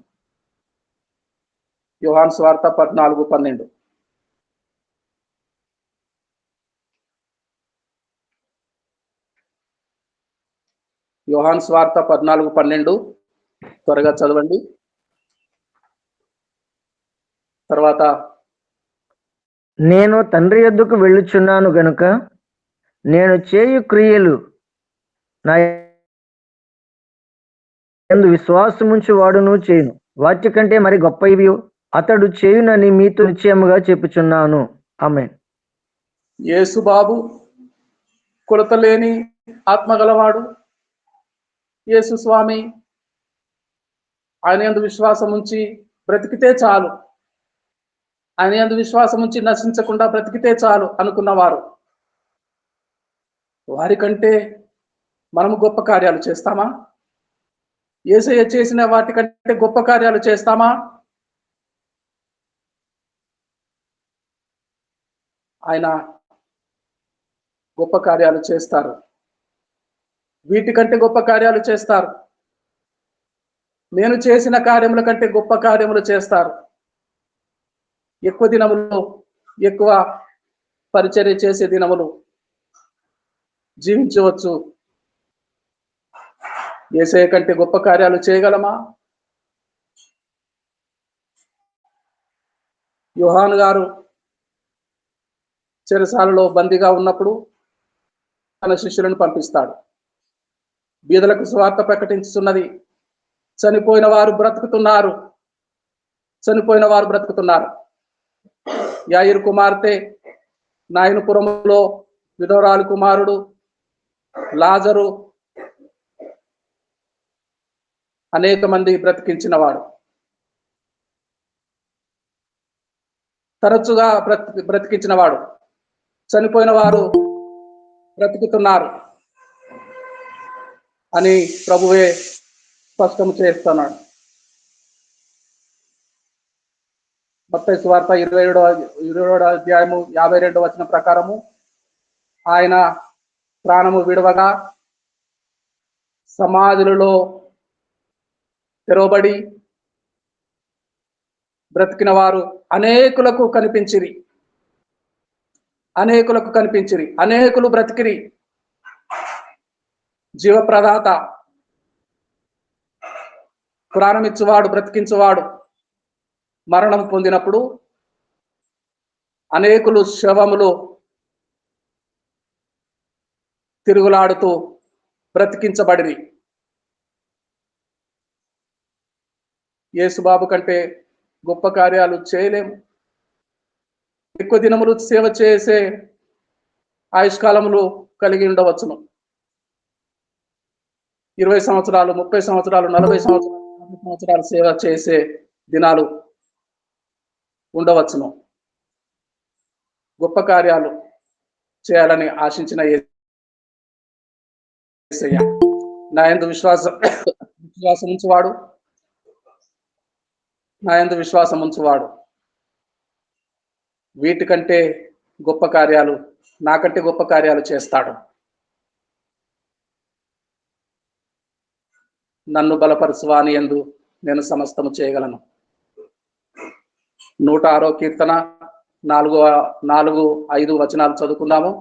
యోహాను సువార్త 14:12. యోహాను సువార్త 14:12 త్వరగా చదవండి. తర్వాత, నేను తండ్రి యొద్దకు వెళ్ళుచున్నాను గనుక నేను చేయు క్రియలు నా యందు విశ్వాసముంచు వాడును చేయును, వాటి కంటే మరి గొప్పవి అతడు చేయునని మీతో నిశ్చయముగా చెప్పుచున్నాను. ఆమేన్. యేసు బాబు కొలత లేని ఆత్మ గలవాడు. యేసు స్వామి ఆయన యందు విశ్వాసం ఉంచి బ్రతికితే చాలు, ఆయన యందు విశ్వాసం ఉంచి నశించకుండా బ్రతికితే చాలు అనుకున్నవారు, వారికంటే మనము గొప్ప కార్యాలు చేస్తామా? యేసయ్య చేసిన వాటికంటే గొప్ప కార్యాలు చేస్తామా? ఆయన గొప్ప కార్యాలు చేస్తారు, వీటికంటే గొప్ప కార్యాలు చేస్తారు. నేను చేసిన కార్యముల కంటే గొప్ప కార్యములు చేస్తారు. ఎక్కువ దినములు, ఎక్కువ పరిచర్య చేసే దినములు జీవించవచ్చు. యేసయ్య కంటే గొప్ప కార్యాలు చేయగలమా? యోహాను గారు చెరసాలలో బందీగా ఉన్నప్పుడు తన శిష్యులను పంపిస్తాడు. బీదలకు స్వార్థ ప్రకటించుతున్నది, చనిపోయిన వారు బ్రతుకుతున్నారు, చనిపోయిన వారు బ్రతుకుతున్నారు. యాయిరు కుమార్తె, నాయనపురములో విధవరాలు కుమారుడు, లాజరు, అనేక మంది బ్రతికించినవాడు. తరచుగా బ్రతికించినవాడు. చనిపోయిన వారు బ్రతుకుతున్నారు అని ప్రభువే స్పష్టం చేస్తున్నాడు. మత్తయి సువార్త 27వ అధ్యాయము 52వ వచనం ప్రకారము ఆయన ప్రాణము విడవగా సమాధులలో తెరవబడి బ్రతికిన వారు అనేకులకు కనిపించిరి, అనేకులు బ్రతికిరి. జీవప్రదాత, ప్రాణమిచ్చువాడు, బ్రతికించువాడు మరణం పొందినప్పుడు అనేకులు శవములు తిరుగులాడుతూ బ్రతికించబడిరి. యేసుబాబు కంటే గొప్ప కార్యాలు చేయలేము. ఎక్కువ దినములు సేవ చేసే ఆయుష్కాలములు కలిగి ఉండవచ్చును. 20 సంవత్సరాలు, 30 సంవత్సరాలు, 40 సంవత్సరాలు, 50 సంవత్సరాలు సేవ చేసే దినాలు ఉండవచ్చును. గొప్ప కార్యాలు చేయాలని ఆశించిన యేసయ్య నా యందు విశ్వాసం ఉంచువాడు వీటికంటే గొప్ప కార్యాలు, నాకంటే గొప్ప కార్యాలు చేస్తాడు. నన్ను బలపరచువాని యందు నేను సమస్తము చేయగలను. 106వ కీర్తన 4-5 వచనాలు చదువుకుందాము.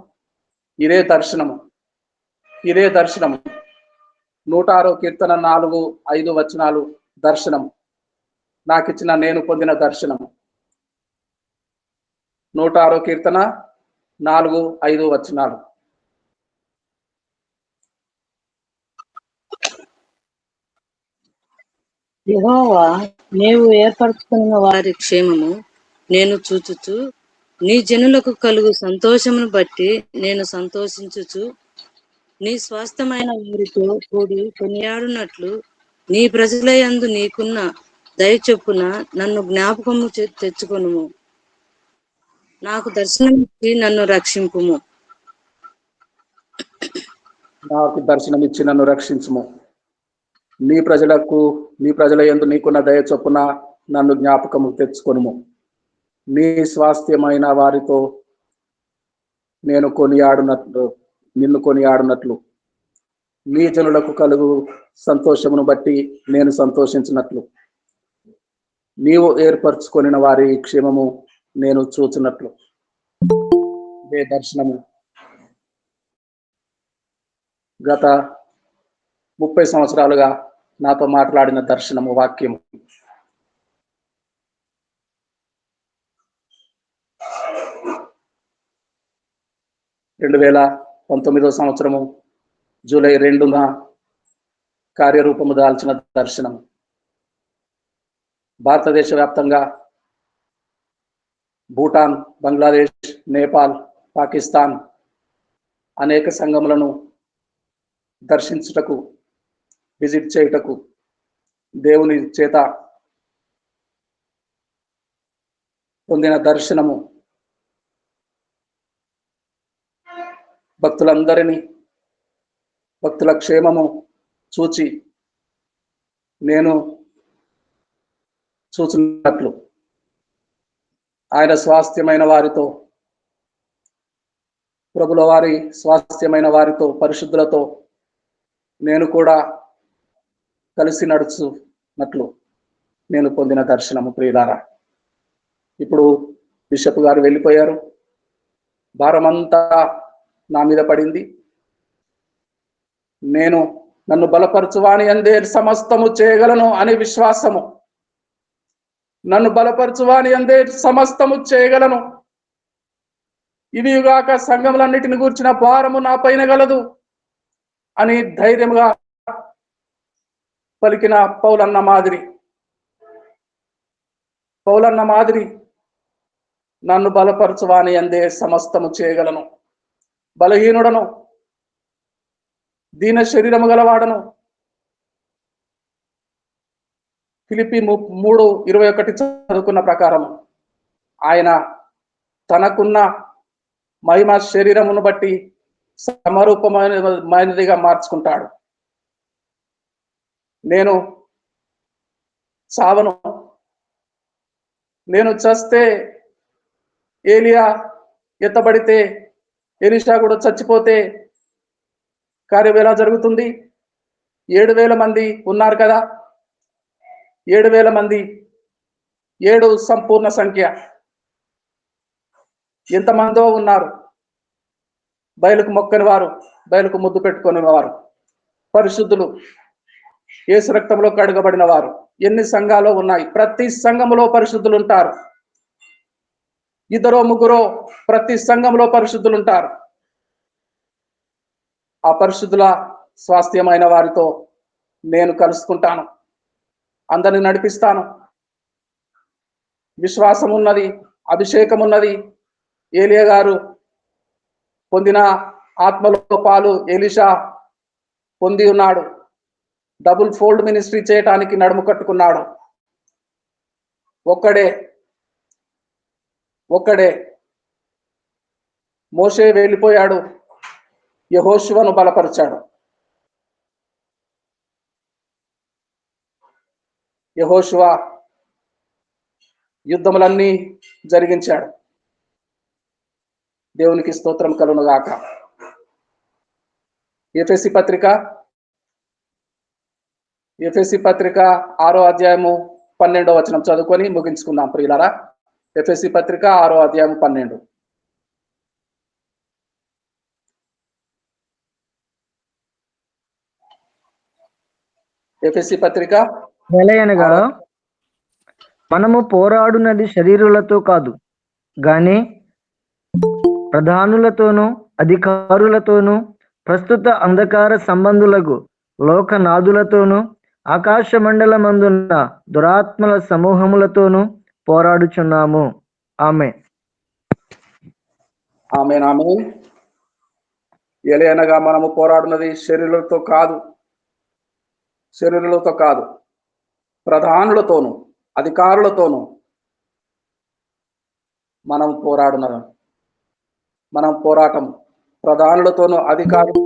ఇదే దర్శనము. 106వ కీర్తన 4-5 వచనాలు దర్శనము. నాకిచ్చిన, నేను పొందిన దర్శనము. 106వ కీర్తన 4-5 వచనాలు. యెహోవా, నీవు ఏర్పరచుకున్న వారి క్షేమము నేను చూచుచు, నీ జనులకు కలుగు సంతోషమును బట్టి నేను సంతోషించుచు, నీ స్వాస్థ్యమైన వారితో కూడి కొనియాడునట్లు నీ ప్రజల యందు నీకున్న దయ చొప్పున నన్ను జ్ఞాపకము తెచ్చుకొనుము. నాకు దర్శనమిచ్చి నన్ను రక్షింపుము. నాకు దర్శనమిచ్చి నన్ను రక్షించుము. నీ ప్రజల యందు నీకున్న దయ చొప్పున నన్ను జ్ఞాపకము తెచ్చుకొనుము. నీ స్వాస్థ్యమైన వారితో నిన్ను కొనియాడునట్లు నీ జనులకు కలుగు సంతోషమును బట్టి నేను సంతోషించినట్లు, నీవు ఏర్పరచుకొనిన వారి క్షేమము నేను చూచినట్లు. ఇదే దర్శనము. గత 30 సంవత్సరాలుగా నాతో మాట్లాడిన దర్శనము, వాక్యము. రెండు 2019వ సంవత్సరము జూలై 2న కార్యరూపము దాల్చిన దర్శనం. భారతదేశ వ్యాప్తంగా భూటాన్, బంగ్లాదేశ్, నేపాల్, పాకిస్తాన్ అనేక సంఘములను దర్శించుటకు, విజిట్ చేయుటకు దేవుని చేత పొందిన దర్శనము భక్తులందరినీ, భక్తుల క్షేమము చూచి నేను చూసినట్లు ఆయన స్వాస్థ్యమైన వారితో, ప్రభుల వారి స్వాస్థ్యమైన వారితో, పరిశుద్ధులతో నేను కూడా కలిసి నడుచున్నట్లు నేను పొందిన దర్శనము. ప్రియులారా, ఇప్పుడు బిషప్ గారు వెళ్ళిపోయారు. భారమంతా నా మీద పడింది. నేను నన్ను బలపరచువాని అందే సమస్తము చేయగలను అనే విశ్వాసము, నన్ను బలపరచువాని అందే సమస్తము చేయగలను, ఇవిగాక సంఘములన్నిటిని గూర్చిన భారము నా పైన గలదు అని ధైర్యంగా పలికిన పౌలన్న మాదిరి నన్ను బలపరచువాని అందే సమస్తము చేయగలను, బలహీనుడను, దీన శరీరము గలవాడను. ఫిలిప్పీ 3:21 చదువుకున్న ప్రకారం ఆయన తనకున్న మహిమ శరీరమును బట్టి సమరూపమైనదిగా మార్చుకుంటాడు. నేను చావను, నేను చస్తే, ఏలియా ఎత్తబడితే, ఎలీషా కూడా చచ్చిపోతే కార్యం ఎలా జరుగుతుంది? 7,000 మంది ఉన్నారు కదా, 7,000 మంది, 7 సంపూర్ణ సంఖ్య. ఎంతమందో ఉన్నారు బయలుకు మొక్కని వారు, బయలుకు ముద్దు పెట్టుకుని వారు, పరిశుద్ధులు, యేసు రక్తంలో కడగబడిన వారు. ఎన్ని సంఘాలు ఉన్నాయి? ప్రతి సంఘములో పరిశుద్ధులు ఉంటారు. 2 3 ప్రతి సంఘంలో పరిశుద్ధులు ఉంటారు. ఆ పరిశుద్ధుల స్వాస్థ్యమైన వారితో నేను కలుసుకుంటాను, అందరిని నడిపిస్తాను. విశ్వాసం ఉన్నది, అభిషేకం ఉన్నది. ఏలియా గారు పొందిన ఆత్మలో పాలు ఎలీషా పొంది ఉన్నాడు. డబుల్ ఫోల్డ్ మినిస్ట్రీ చేయటానికి నడుము కట్టుకున్నాడు. ఒక్కడే మోషే వెళ్ళిపోయాడు, యెహోషువను బలపరిచాడు. యెహోషువ యుద్ధములన్నీ జరిగించాడు. దేవునికి స్తోత్రం కలుగును గాక. ఎఫెసీ పత్రిక 6వ అధ్యాయము 12వ వచనం చదువుకొని ముగించుకుందాం ప్రియులారా. ఎఫెసీ పత్రిక 6వ అధ్యాయం 12. ఎఫెసీ పత్రిక ఎలయనగా మనము పోరాడునది శరీరులతో కాదు గాని ప్రధానులతోనూ అధికారులతోనూ ప్రస్తుత అంధకార సంబంధులకు లోకనాథులతోనూ ఆకాశ మండలమందున్న దురాత్మల సమూహములతోనూ పోరాడుచున్నాము. ఆమె ఎలయనగా మనము పోరాడున్నది శరీరులతో కాదు, ప్రధానులతోనూ అధికారులతోనూ మనం పోరాటం ప్రధానులతోనూ అధికారులు,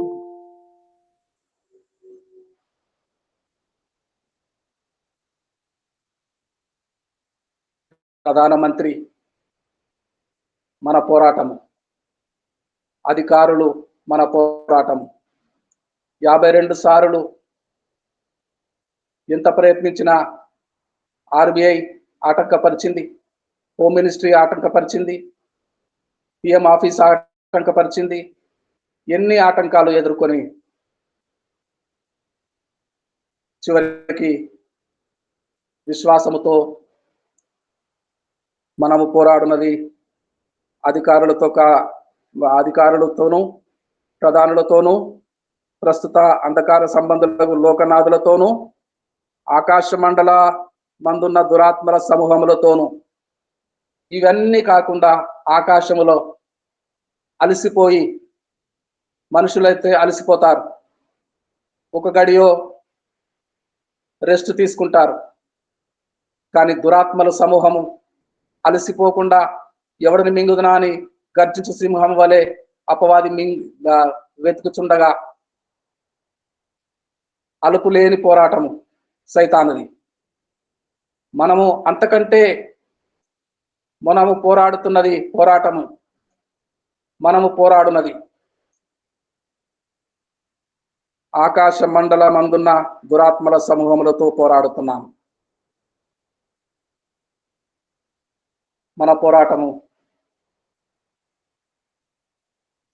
ప్రధానమంత్రి మన పోరాటము, అధికారులు మన పోరాటము. 52 సార్లు ఎంత ప్రయత్నించినా ఆర్బీఐ ఆటంకపరిచింది, హోమ్ మినిస్ట్రీ ఆటంకపరిచింది, పిఎం ఆఫీస్ ఆటంకపరిచింది. ఎన్ని ఆటంకాలు ఎదుర్కొని చివరికి విశ్వాసముతో మనము పోరాడున్నది అధికారులతోనూ ప్రధానులతోనూ ప్రస్తుత అంధకార సంబంధులకు లోకనాథులతోనూ ఆకాశ మండల మందున్న దురాత్మల సమూహములతోనూ. ఇవన్నీ కాకుండా ఆకాశములో అలసిపోయి, మనుషులైతే అలసిపోతారు. ఒక గడియో రెస్ట్ తీసుకుంటారు. కానీ దురాత్మల సమూహము అలసిపోకుండా ఎవడిని మింగుదునా అని గర్జించు సింహం వలె అపవాది వెతుకుచుండగా అలుపు లేని పోరాటము సైతానుది. మనము పోరాడునది ఆకాశ మండలమందున్న దురాత్మల సమూహములతో పోరాడుతున్నాము. మన పోరాటము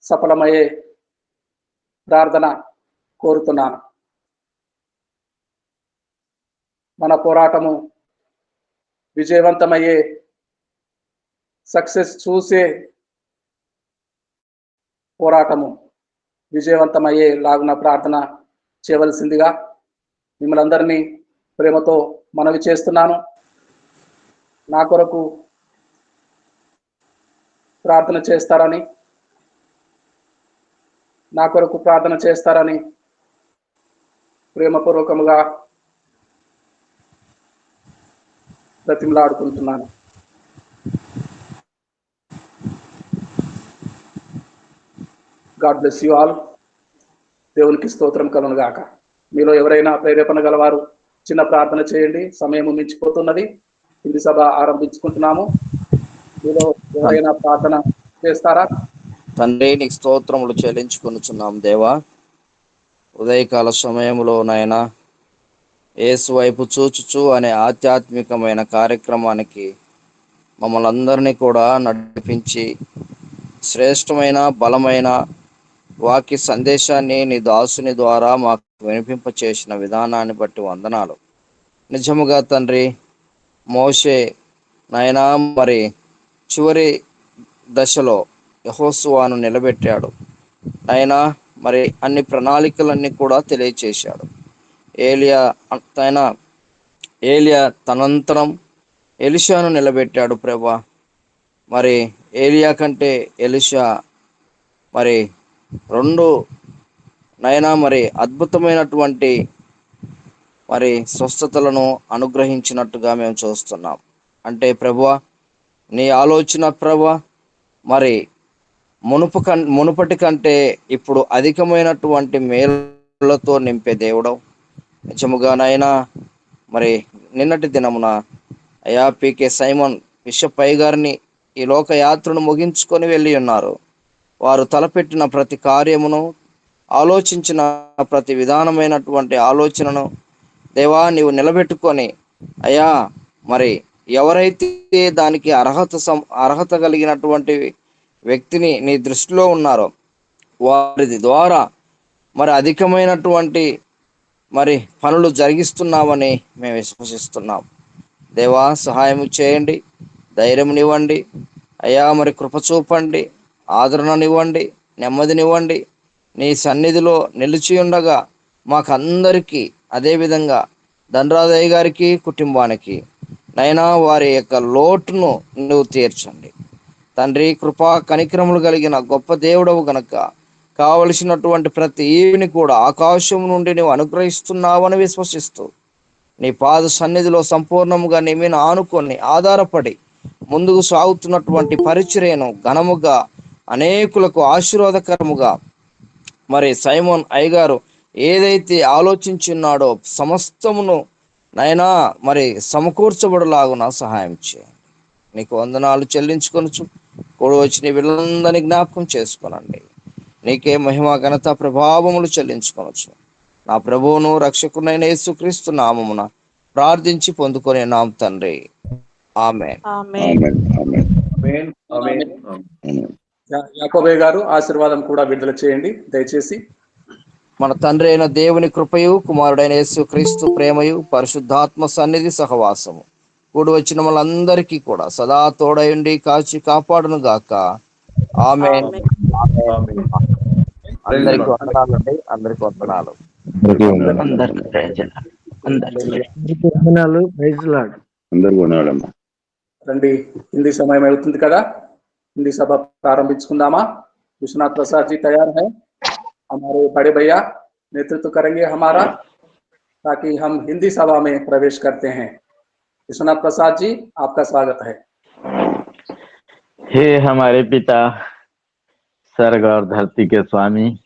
సఫలమయ్యే ప్రార్థన కోరుతున్నాను. మన పోరాటము విజయవంతమయ్యే సక్సెస్ చూసే పోరాటము విజయవంతమయ్యే లాగున ప్రార్థన చేయవలసిందిగా మిమ్మల్ని అందరినీ ప్రేమతో మనవి చేస్తున్నాను. నా కొరకు ప్రార్థన చేస్తారని ప్రేమపూర్వకముగా బ్రతిమలాడుకుంటున్నాను. God bless you all. దేవునికి స్తోత్రం కలుగును గాక. మీలో ఎవరైనా ప్రేరేపణ గలవారు చిన్న ప్రార్థన చేయండి. సమయం మించిపోతున్నది. హిందీ సభ ఆరంభించుకుంటున్నాము. మీలో ఎవరైనా ప్రార్థన చేస్తారా? తండ్రి, నీకు స్తోత్రములు చెల్లించుకొనుచున్నాం దేవా. ఉదయకాల సమయంలో నాయనా యేసు వైపు చూచుచు అనే ఆధ్యాత్మికమైన కార్యక్రమానికి మమ్మల్ని అందరినీ కూడా నడిపించి శ్రేష్టమైన బలమైన వాక్య సందేశాన్ని నీ దాసుని ద్వారా మాకు వినిపింప చేసిన విధానాన్ని బట్టి వందనాలు. నిజముగా తండ్రి, మోషే నాయనా మరి చివరి దశలో యెహోషువను నిలబెట్టాడు నాయనా. మరి అన్ని ప్రణాళికలన్నీ కూడా తెలియచేశాడు. ఏలియా తనంతరం ఎలీషాను నిలబెట్టాడు ప్రభా. మరి ఏలియా కంటే ఎలీషా మరి రెండు నైనా మరి అద్భుతమైనటువంటి మరి స్వస్థతలను అనుగ్రహించినట్టుగా మేము చూస్తున్నాం. అంటే ప్రభువా, నీ ఆలోచన ప్రభువా మరి మునుపటి కంటే ఇప్పుడు అధికమైనటువంటి మేలులతో నింపే దేవుడవు. నిజముగా నాయనా మరి నిన్నటి దినమున అయా పీకే సైమన్ బిషప్ అయ్య గారిని ఈ లోక యాత్రను ముగించుకొని వెళ్ళి ఉన్నారు. వారు తలపెట్టిన ప్రతి కార్యమును, ఆలోచించిన ప్రతి విధానమైనటువంటి ఆలోచనను దేవా నీవు నిలబెట్టుకొని అయా మరి ఎవరైతే దానికి అర్హత కలిగినటువంటి వ్యక్తిని నీ దృష్టిలో ఉన్నారో వారి ద్వారా మరి అధికమైనటువంటి మరి పనులు జరిగిస్తున్నామని మేము విశ్వసిస్తున్నాం. దేవా, సహాయం చేయండి, ధైర్యంనివ్వండి అయ్యా, మరి కృప చూపండి, ఆదరణనివ్వండి, నెమ్మదినివ్వండి. నీ సన్నిధిలో నిలిచి ఉండగా మాకందరికీ, అదేవిధంగా ధనరాజయ్య గారికి కుటుంబానికి నైనా వారి యొక్క లోటును నువ్వు తీర్చండి తండ్రి. కృపా కనికరములు కలిగిన గొప్ప దేవుడవు గనక కావలసినటువంటి ప్రతి ఈవిని కూడా ఆకాశం నుండి నువ్వు అనుగ్రహిస్తున్నావని విశ్వసిస్తూ నీ పాద సన్నిధిలో సంపూర్ణముగా నీ మీద ఆనుకొని ఆధారపడి ముందుకు సాగుతున్నటువంటి పరిచర్యను ఘనముగా అనేకులకు ఆశీర్వాదకరముగా మరి సైమోన్ అయ్యగారు ఏదైతే ఆలోచించున్నాడో సమస్తమును నైనా మరి సమకూర్చబడులాగున సహాయం చేయండి. నీకు వందనాలు చెల్లించుకొనుచు కూడి వచ్చి నీ వీళ్ళందరినీ జ్ఞాపకం చేసుకోనండి. నీకే మహిమ ఘనత ప్రభావములు చెల్లించుకొనొచ్చు. నా ప్రభువును రక్షకునైన యేసుక్రీస్తు నామమున ప్రార్థించి పొందుకునే నామ తండ్రి, ఆమేన్. యాకోబయ్య గారు ఆశీర్వాదం కూడా విడుదల చేయండి దయచేసి. మన తండ్రి అయిన దేవుని కృపయు, కుమారుడైన యేసుక్రీస్తు ప్రేమయు, పరిశుద్ధాత్మ సన్నిధి సహవాసము కూడి వచ్చిన వాళ్ళందరికీ కూడా సదా తోడయుండి కాచి కాపాడును గాక. ఆమేన్. అందరికి వందనాలండి. అందరికి వందనాలు. రండి, హిందీ సమయం అవుతుంది కదా, హింदी सभा प्रारंभिंచుకుందామా. विश्वनाथ प्रसाद जी तैयार है, हमारे बड़े भैया नेतृत्व करेंगे हमारा. ताकि हम हिंदी सभा में प्रवेश करते हैं। विश्वनाथ प्रसाद जी, आपका स्वागत है। हे हमारे पिता, स्वर्ग और धरती के स्वामी,